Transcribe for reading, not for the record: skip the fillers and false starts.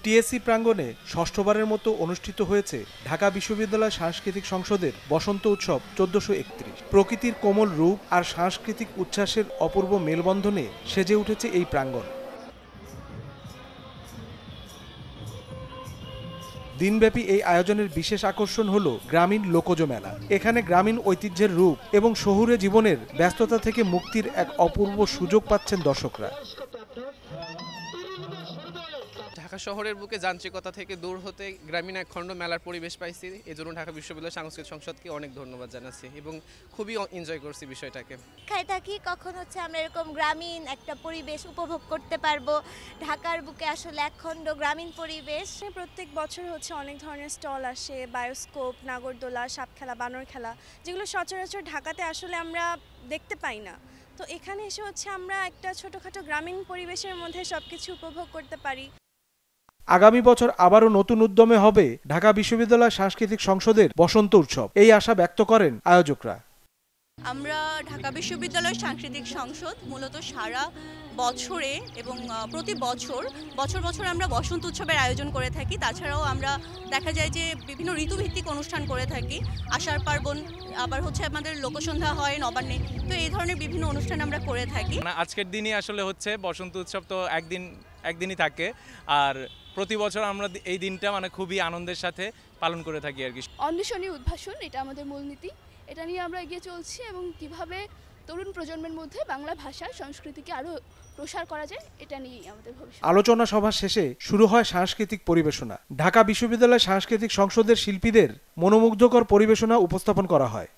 TSC প্রাঙ্গণে ষষ্ঠবারের মতো অনুষ্ঠিত হয়েছে ঢাকা বিশ্ববিদ্যালয় সাংস্কৃতিক সংসদের বসন্ত উৎসব ১৪৩১। প্রকৃতির কোমল রূপ আর সাংস্কৃতিক উচ্ছ্বাসের অপূর্ব মেলবন্ধনে সেজে উঠেছে এই প্রাঙ্গণ। দিনব্যাপী এই আয়োজনের বিশেষ আকর্ষণ হল গ্রামীণ লোকজ মেলা। এখানে গ্রামীণ ঐতিহ্যের রূপ এবং শহুরে জীবনের ব্যস্ততা থেকে মুক্তির এক অপূর্ব সুযোগ পাচ্ছেন দর্শকরা। ঢাকা শহরের বুকে যান্ত্রিকতা থেকে দূর হতে গ্রামীণ এক খণ্ড মেলার পরিবেশ পাইছি। এজন্য ঢাকা বিশ্ববিদ্যালয় সাংস্কৃতিক সংসদকে অনেক ধন্যবাদ জানাচ্ছি এবং খুবই এনজয় করছি বিষয়টাকে। খাই থাকি কখন আমরা এরকম গ্রামীণ একটা পরিবেশ উপভোগ করতে পারবো। ঢাকার বুকে আসলে এক খণ্ড গ্রামীণ পরিবেশ। প্রত্যেক বছর অনেক ধরনের স্টল আসে, বায়োস্কোপ, নাগরদোলা, সাপ খেলা, বানর খেলা, যেগুলো সচরাচর ঢাকাতে আসলে আমরা দেখতে পাই না। তো এখানে এসে আমরা একটা ছোটোখাটো গ্রামীণ পরিবেশের মধ্যে সবকিছু উপভোগ করতে পারি। আগামী বছর আবারও নতুন উদ্যমে হবে ঢাকা বিশ্ববিদ্যালয় সাংস্কৃতিক সংসদের বসন্ত উৎসব। এই আশা ব্যক্ত করেন আয়োজকরা। আমরা ঢাকা বিশ্ববিদ্যালয় সাংস্কৃতিক সংসদ মূলত সারা বছরে এবং প্রতি বছর বছর আমরা বসন্ত উৎসবের আয়োজন করে থাকি। তাছাড়াও আমরা দেখা যায় যে বিভিন্ন ঋতুভিত্তিক অনুষ্ঠান করে থাকি। আষাঢ় পার্বণ, আবার আমাদের লোকসন্ধ্যা হয় নবান্নে। তো এই ধরনের বিভিন্ন অনুষ্ঠান আমরা করে থাকি। আজকের দিনই আসলে হচ্ছে বসন্ত উৎসব, তো একদিনই থাকে। আর প্রতি বছর আমরা এই দিনটা খুবই আনন্দের সাথে পালন করে থাকি আর কি। অন্বেষণী উদ্ভাসন, এটা আমাদের মূলনীতি। এটা নিয়ে আমরা এগিয়ে চলছি এবং কিভাবে তরুণ প্রজন্মের মধ্যে বাংলা ভাষা সংস্কৃতিকে আরো প্রসার করা যায়, এটা নিয়েই আমাদের ভবিষ্যৎ। আলোচনা সভা শেষে শুরু হয় সাংস্কৃতিক পরিবেশনা। ঢাকা বিশ্ববিদ্যালয় সাংস্কৃতিক সংসদের শিল্পীদের মনোমুগ্ধকর পরিবেশনা উপস্থাপন করা হয়।